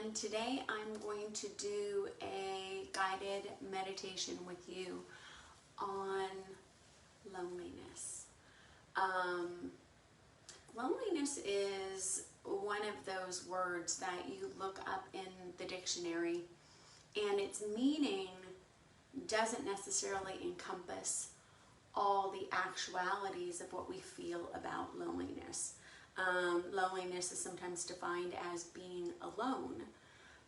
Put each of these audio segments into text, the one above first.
and today I'm going to do a guided meditation with you on loneliness. Loneliness is one of those words that you look up in the dictionary, and its meaning doesn't necessarily encompass all the actualities of what we feel about loneliness. Loneliness is sometimes defined as being alone,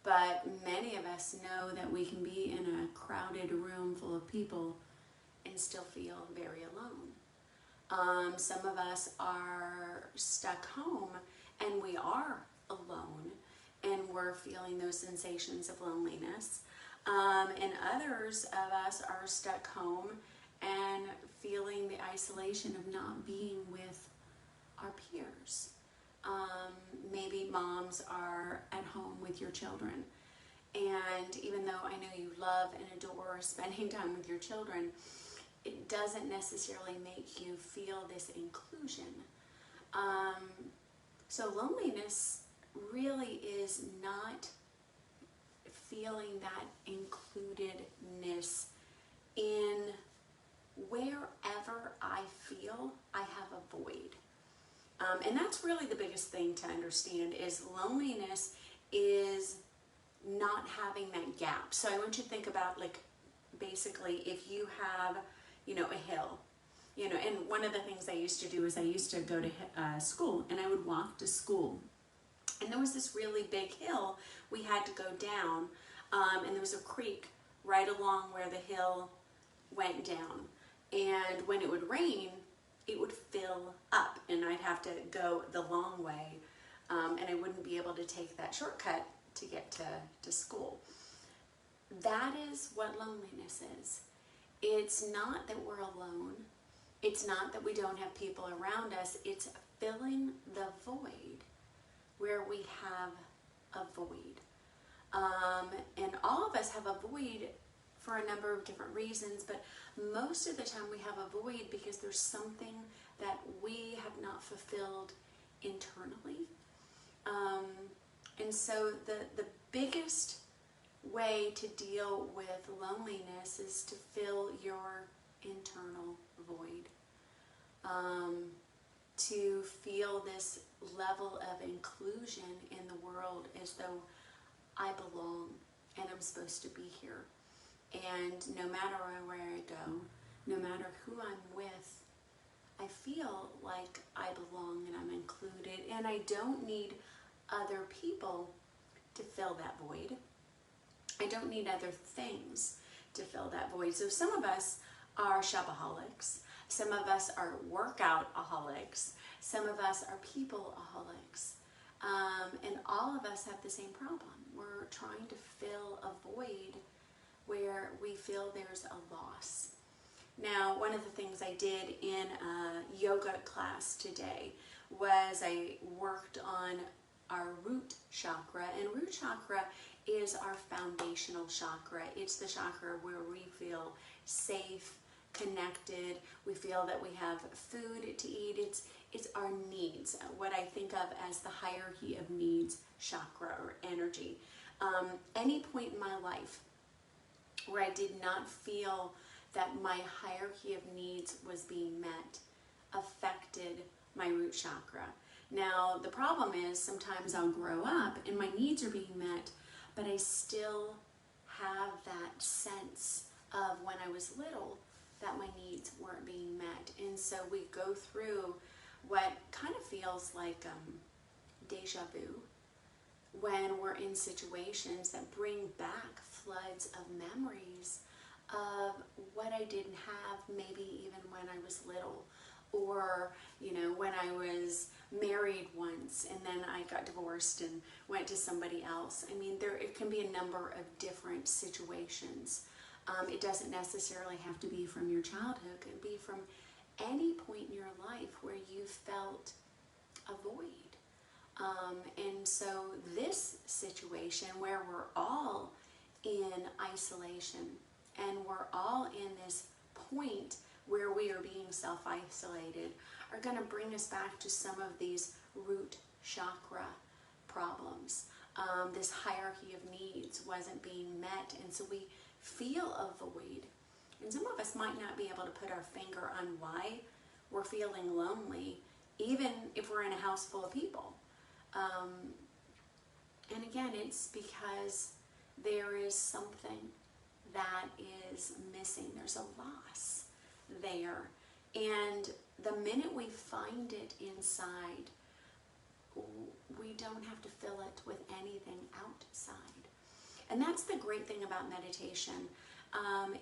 but many of us know that we can be in a crowded room full of people and still feel very alone. Some of us are stuck home and we are alone and we're feeling those sensations of loneliness. And others of us are stuck home and feeling the isolation of not being with our peers. Maybe moms are at home with your children, and even though I know you love and adore spending time with your children, it doesn't necessarily make you feel this inclusion. So loneliness really is not feeling that includedness in wherever I feel I have a void. And that's really the biggest thing to understand, is loneliness is not having that gap. So I want you to think about, like, basically if you have, a hill, and one of the things I used to do is I used to go to school, and I would walk to school. And there was this really big hill we had to go down, and there was a creek right along where the hill went down. And when it would rain, it would fill up, and I'd have to go the long way, and I wouldn't be able to take that shortcut to get to school. That is what loneliness is. It's not that we're alone. It's not that we don't have people around us. It's filling the void where we have a void. And all of us have a void for a number of different reasons, but most of the time we have a void because there's something that we have not fulfilled internally. And so the biggest way to deal with loneliness is to fill your internal void. To feel this level of inclusion in the world, as though I belong and I'm supposed to be here. And no matter where I go, no matter who I'm with, I feel like I belong and I'm included, and I don't need other people to fill that void. I don't need other things to fill that void. So some of us are shopaholics. Some of us are workout-aholics. Some of us are people-aholics. And all of us have the same problem. We're trying to fill a void where we feel there's a loss. Now, one of the things I did in a yoga class today was I worked on our root chakra, and root chakra is our foundational chakra. It's the chakra where we feel safe, connected, we feel that we have food to eat. It's our needs, what I think of as the hierarchy of needs chakra or energy. Any point in my life where I did not feel that my hierarchy of needs was being met affected my root chakra. Now, the problem is sometimes I'll grow up and my needs are being met, but I still have that sense of when I was little that my needs weren't being met. And so we go through what kind of feels like deja vu when we're in situations that bring back floods of memories of what I didn't have, maybe even when I was little, or when I was married once and then I got divorced and went to somebody else. I mean, it can be a number of different situations. It doesn't necessarily have to be from your childhood. It could be from any point in your life where you felt a void. And so this situation where we're all in isolation and we're all in this point where we are being self-isolated are going to bring us back to some of these root chakra problems. this hierarchy of needs wasn't being met, and so we feel a void. And some of us might not be able to put our finger on why we're feeling lonely, even if we're in a house full of people. And again, it's because there is something that is missing. There's a loss there. And the minute we find it inside, we don't have to fill it with anything outside. And that's the great thing about meditation.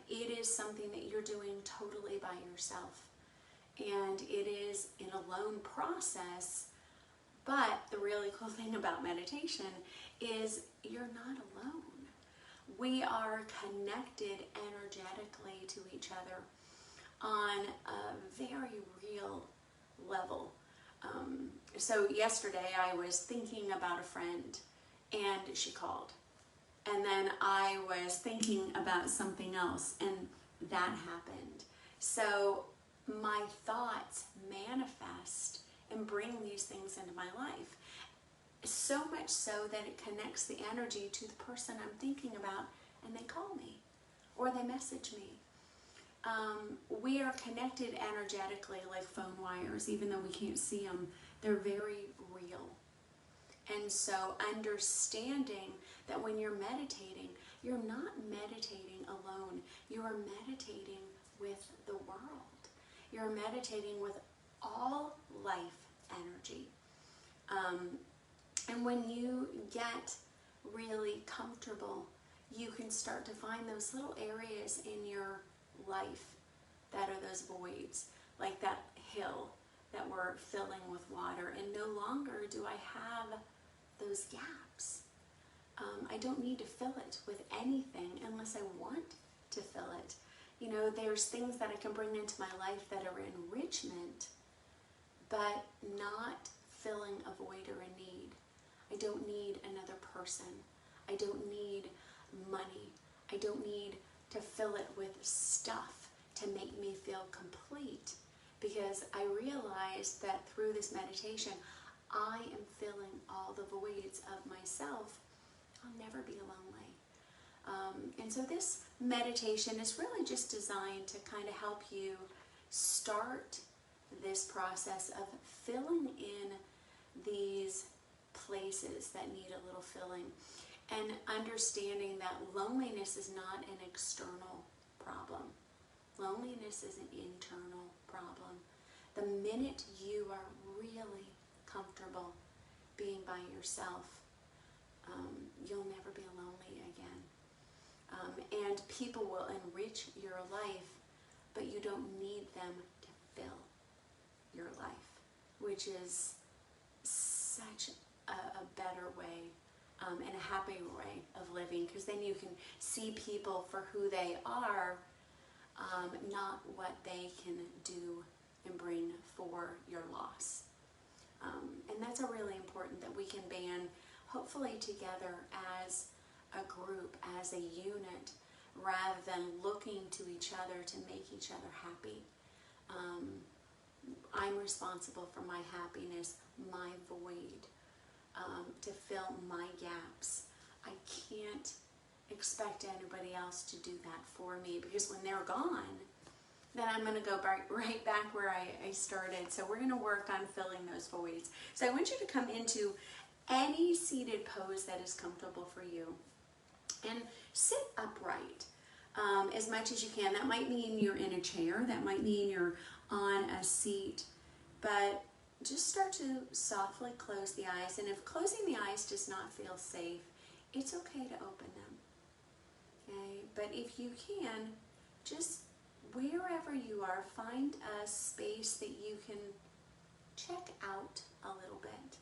It is something that you're doing totally by yourself. And it is an alone process. But the really cool thing about meditation is you're not alone. We are connected energetically to each other on a very real level. So yesterday I was thinking about a friend and she called. And then I was thinking about something else and that happened. So my thoughts manifest and bring these things into my life. So much so that it connects the energy to the person I'm thinking about, and they call me or they message me. We are connected energetically like phone wires, even though we can't see them. They're very real. And so understanding that when you're meditating, you're not meditating alone. You are meditating with the world. You're meditating with all life energy. And when you get really comfortable, you can start to find those little areas in your life that are those voids, like that hill that we're filling with water, and no longer do I have those gaps. I don't need to fill it with anything unless I want to fill it. You know, there's things that I can bring into my life that are enrichment, but not filling a void or a need. I don't need another person. I don't need money. I don't need to fill it with stuff to make me feel complete, because I realize that through this meditation, I am filling all the voids of myself. I'll never be lonely. And so this meditation is really just designed to kind of help you start this process of filling in these places that need a little filling, and understanding that loneliness is not an external problem. Loneliness is an internal problem. The minute you are really comfortable being by yourself, you'll never be lonely again. And people will enrich your life, but you don't need them to fill your life, which is such a better way and a happier way of living, because then you can see people for who they are, not what they can do and bring for your loss. And that's a really important that we can band, hopefully together as a group, as a unit, rather than looking to each other to make each other happy. I'm responsible for my happiness, my void, to fill my gaps. I can't expect anybody else to do that for me, because when they're gone, then I'm going to go right back where I started. So we're going to work on filling those voids. So I want you to come into any seated pose that is comfortable for you, and sit upright as much as you can. That might mean you're in a chair, that might mean you're on a seat, but just start to softly close the eyes. And if closing the eyes does not feel safe, it's okay to open them. Okay? But if you can, just wherever you are, find a space that you can check out a little bit.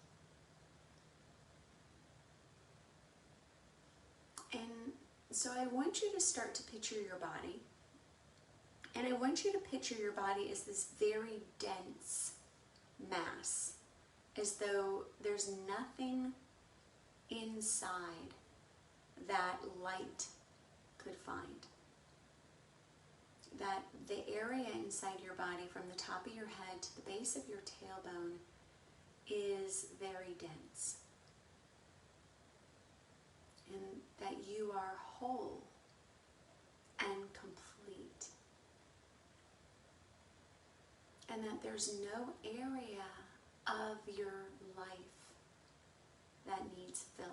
And so I want you to start to picture your body. And I want you to picture your body as this very dense mass, as though there's nothing inside that light could find. That the area inside your body, from the top of your head to the base of your tailbone, is very dense. and that you are whole and complete, and that there's no area of your life that needs filling.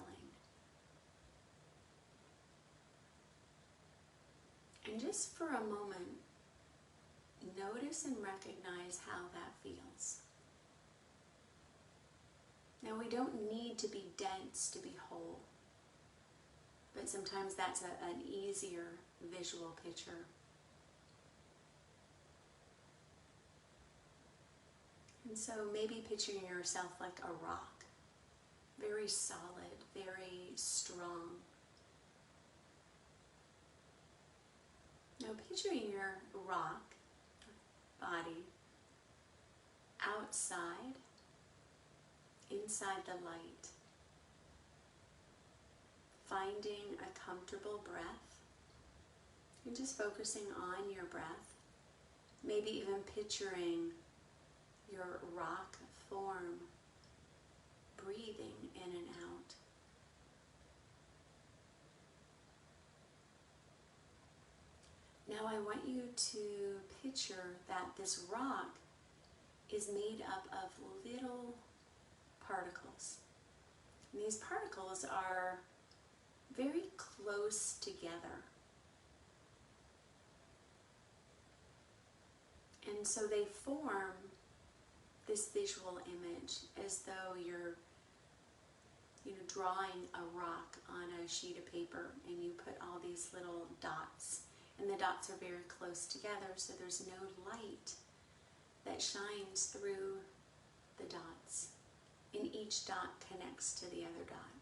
And just for a moment, notice and recognize how that feels. Now, we don't need to be dense to be whole, but sometimes that's an easier visual picture. And so maybe picturing yourself like a rock, very solid, very strong. Now picturing your rock body outside, inside the light, finding a comfortable breath, and just focusing on your breath, maybe even picturing your rock form breathing in and out. Now I want you to picture that this rock is made up of little particles. And these particles are very close together. And so they form this visual image as though you're drawing a rock on a sheet of paper, and you put all these little dots, and the dots are very close together, so there's no light that shines through the dots, and each dot connects to the other dot.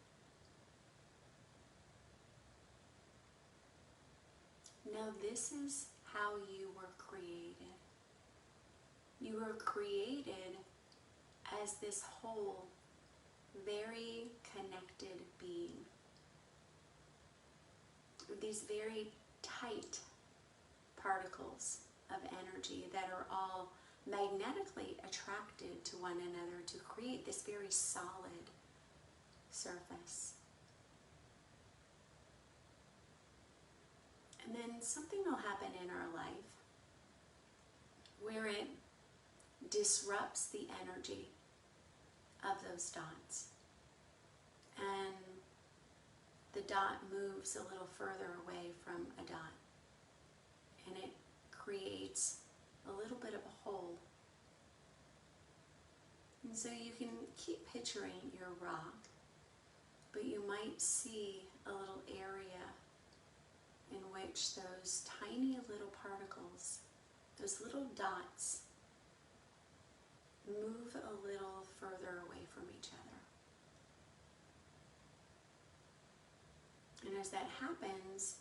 Now this is how you were created. You were created as this whole, very connected being. These very tight particles of energy that are all magnetically attracted to one another to create this very solid surface. And then something will happen in our life where it disrupts the energy of those dots, and the dot moves a little further away from a dot, and it creates a little bit of a hole. And so you can keep picturing your rock, but you might see a little area in which those tiny little particles, those little dots, move a little further away from each other. And as that happens,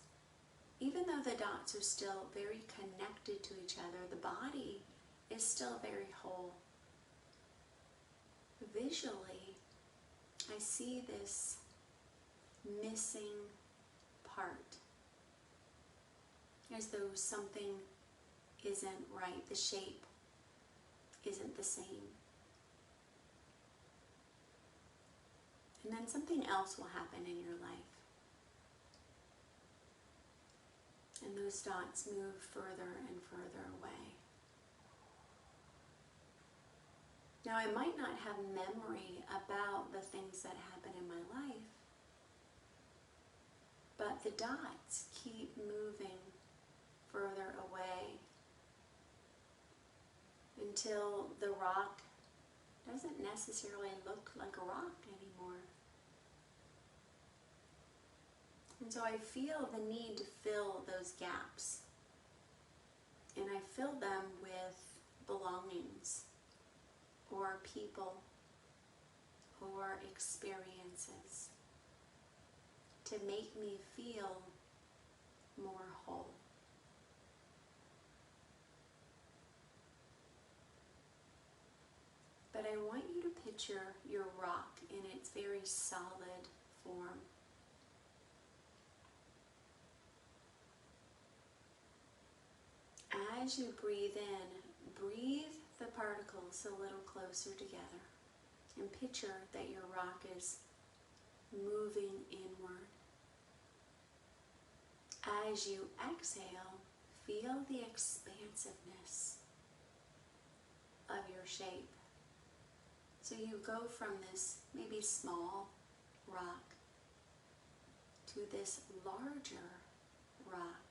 even though the dots are still very connected to each other, the body is still very whole. Visually, I see this missing part, as though something isn't right, the shape isn't the same. And then something else will happen in your life. And those dots move further and further away. Now, I might not have memory about the things that happen in my life, but the dots keep moving further away until the rock doesn't necessarily look like a rock anymore. And so I feel the need to fill those gaps. And I fill them with belongings, or people, or experiences, to make me feel more whole. But I want you to picture your rock in its very solid form. As you breathe in, breathe the particles a little closer together, and picture that your rock is moving inward As you exhale, feel the expansiveness of your shape. So you go from this maybe small rock to this larger rock.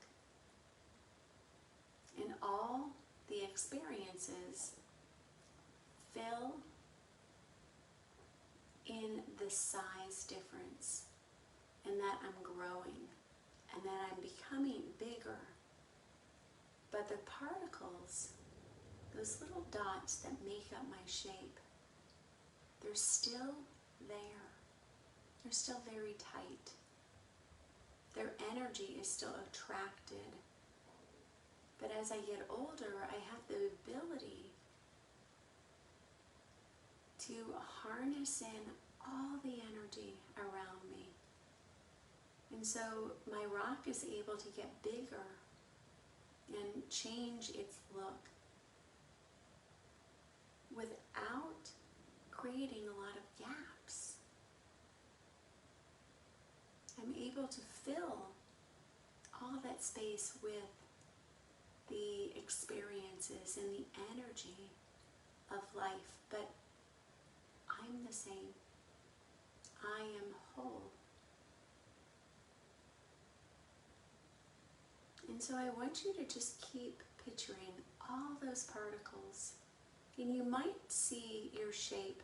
And all the experiences fill in the size difference, and that I'm growing, and that I'm becoming bigger. But the particles, those little dots that make up my shape, they're still there. They're still very tight. Their energy is still attracted. But as I get older, I have the ability to harness in all the energy around me. And so my rock is able to get bigger and change its look without creating a lot of gaps. I'm able to fill all that space with the experiences and the energy of life, but I'm the same. I am whole. And so I want you to just keep picturing all those particles. And you might see your shape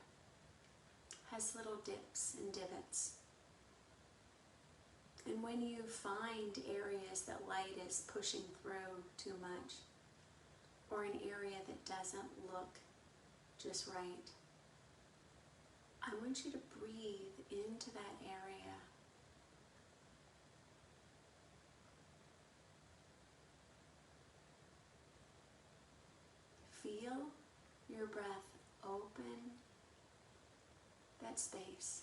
has little dips and divots. And when you find areas that light is pushing through too much, or an area that doesn't look just right, I want you to breathe into that area. Feel your breath open that space.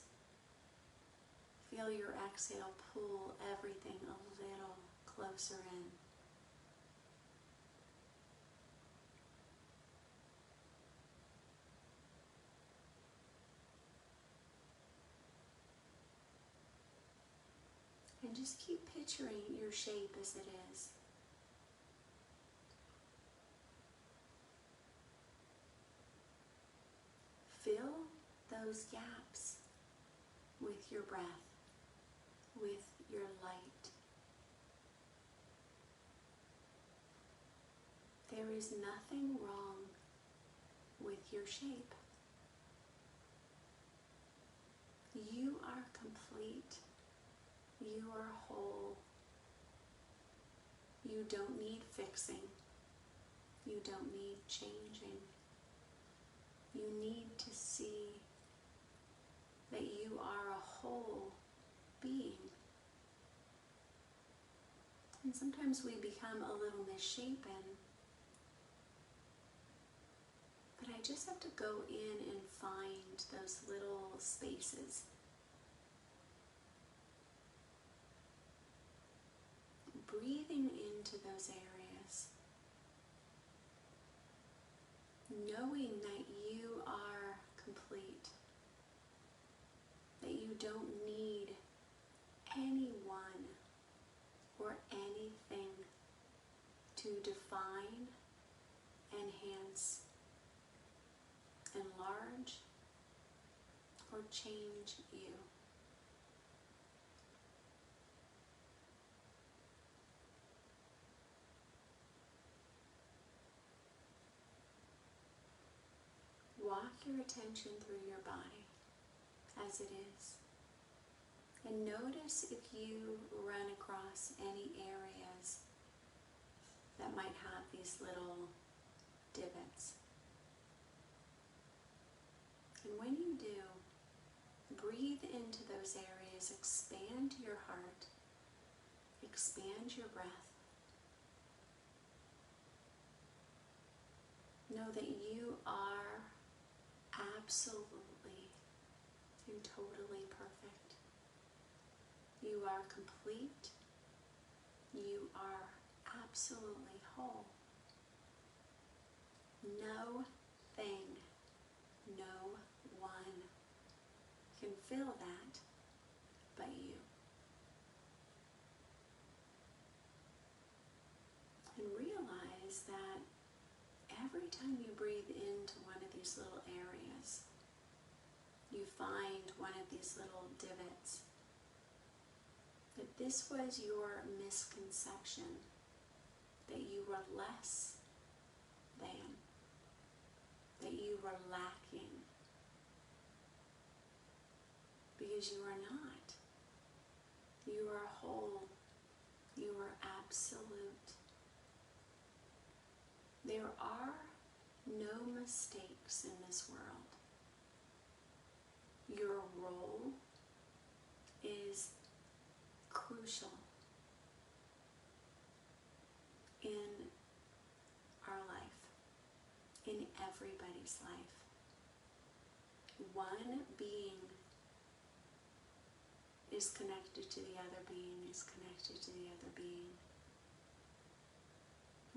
Feel your exhale pull everything a little closer in. And just keep picturing your shape as it is. Fill those gaps with your breath, with your light. There is nothing wrong with your shape. You are complete. You are whole. You don't need fixing. You don't need changing. You need to see that you are a whole being. And sometimes we become a little misshapen. But I just have to go in and find those little spaces. Breathing into those areas. Knowing that you are complete. That you don't need anyone or anything to define, enhance, enlarge, or change you. Walk your attention through your body as it is. And notice if you run across any areas that might have these little divots. And when you do, breathe into those areas, expand your heart, expand your breath. Know that you are absolutely and totally perfect. You are complete. You are absolutely whole. No thing, no one can fill that but you. that every time you breathe into one of these little areas, you find one of these little divots. That this was your misconception, that you were less than, that you were lacking, because you are not. You are whole. You are absolute. There are no mistakes in this world. Your role is crucial in our life, in everybody's life. One being is connected to the other being, is connected to the other being.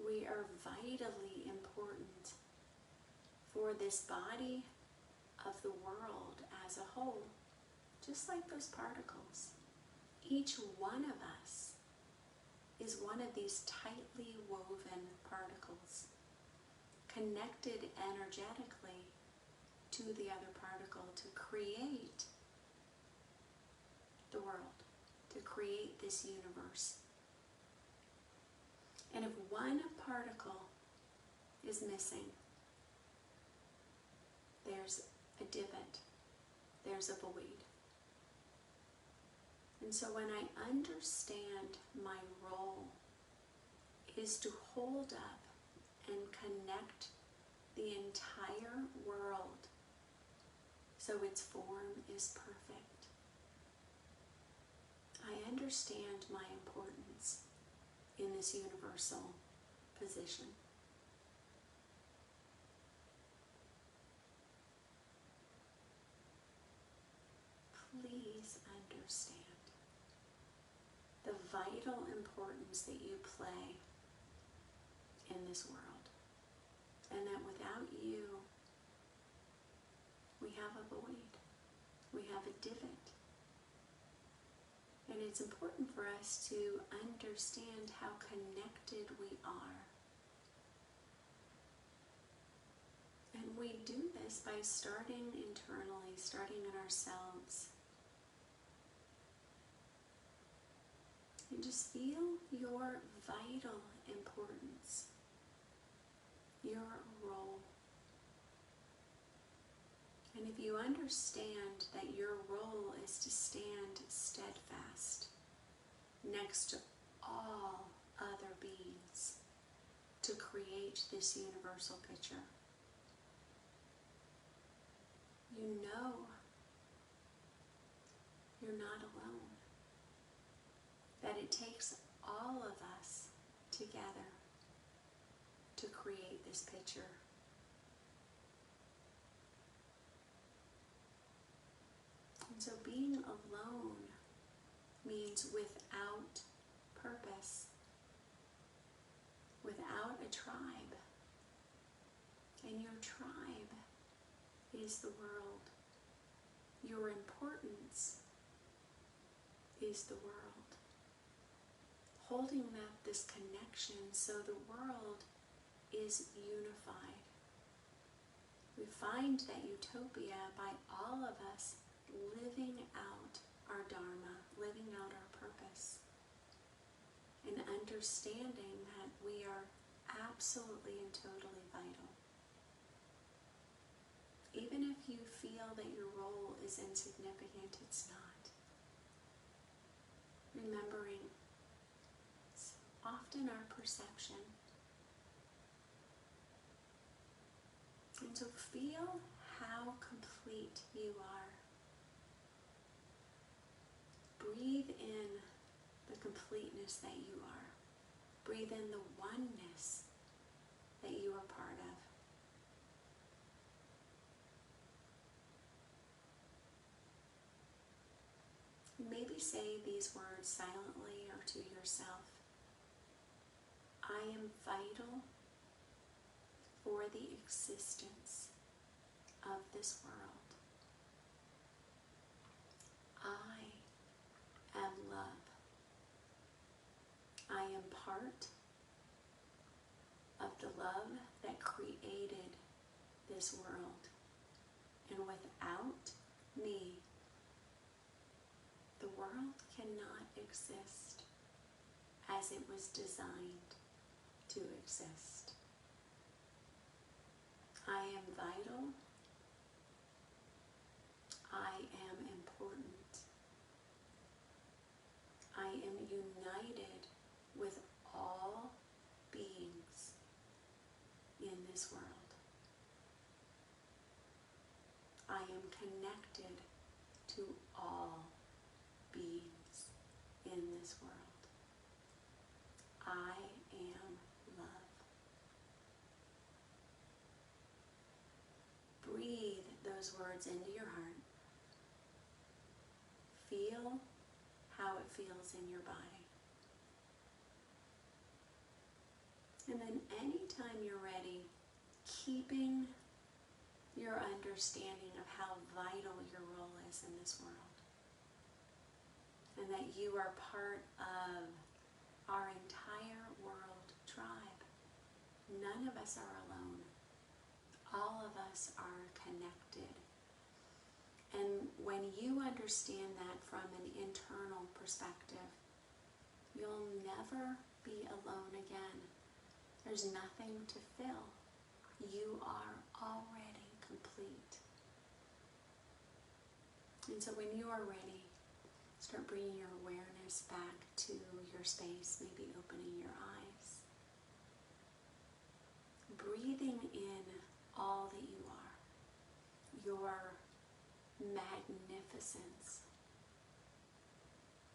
We are vitally important for this body of the world as a whole, just like those particles. Each one of us is one of these tightly woven particles, connected energetically to the other particle to create the world, to create this universe. And if one particle is missing, there's a divot, there's a void. And so when I understand my role is to hold up and connect the entire world so its form is perfect, I understand my importance in this universal position. Please understand the vital importance that you play in this world, and that without you, we have a void, we have a divot. And it's important for us to understand how connected we are. And we do this by starting internally, starting in ourselves. And just feel your vital importance, your role. And if you understand that your role is to stand steadfast next to all other beings to create this universal picture, you know you're not alone. That it takes all of us together to create this picture. And so being alone means without purpose, without a tribe. And your tribe is the world. Your importance is the world. Holding up this connection so the world is unified. We find that utopia by all of us living out our dharma, living out our purpose, and understanding that we are absolutely and totally vital. Even if you feel that your role is insignificant, it's not. Remembering it's often our perception. And so feel how complete you are. Breathe in the completeness that you are. Breathe in the oneness that you are part of. Maybe say these words silently or to yourself. I am vital for the existence of this world. I am love. I am part of the love that created this world. And without me, the world cannot exist as it was designed to exist. I am vital. I am important. I am united with all beings in this world. I am connected to all beings in this world. I am love. Breathe those words into your heart. Feel how it feels in your body. And then anytime you're ready, keeping your understanding of how vital your role is in this world, and that you are part of our entire world tribe. None of us are alone. All of us are connected. And when you understand that from an internal perspective, you'll never be alone again. There's nothing to fill. You are already complete. And so when you are ready, start bringing your awareness back to your space, maybe opening your eyes. Breathing in all that you are, your magnificence.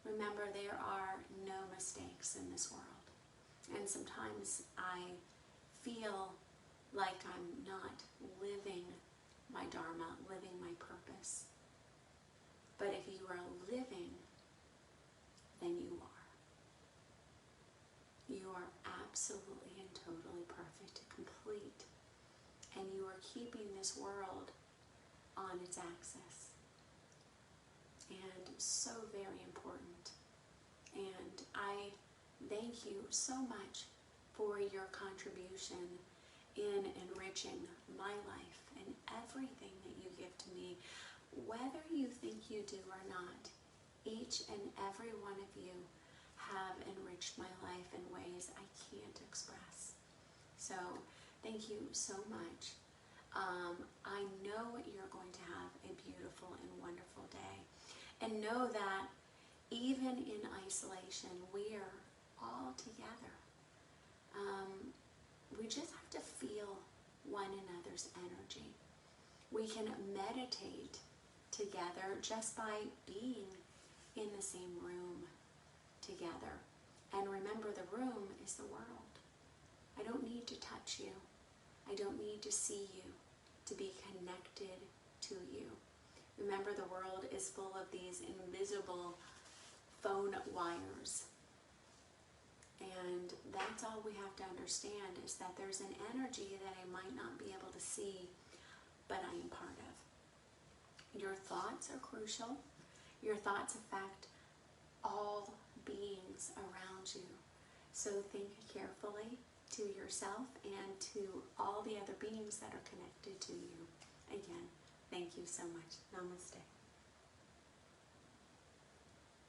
Remember, there are no mistakes in this world. And sometimes I feel like I'm not living my dharma, living my purpose. But if you are living, then you are. You are absolutely and totally perfect, complete. And you are keeping this world on its axis. And so very important. And I thank you so much for your contribution in enriching my life and everything that you give to me. Whether you think you do or not, each and every one of you have enriched my life in ways I can't express. So thank you so much. I know you're going to have a beautiful and wonderful day. And know that even in isolation, we are all together. We just have to feel one another's energy. We can meditate together just by being in the same room together. And remember, the room is the world. I don't need to touch you. I don't need to see you to be connected to you. Remember, the world is full of these invisible phone wires. And that's all we have to understand, is that there's an energy that I might not be able to see, but I am part of. Your thoughts are crucial. Your thoughts affect all beings around you. So think carefully to yourself and to all the other beings that are connected to you. Again, thank you so much. Namaste.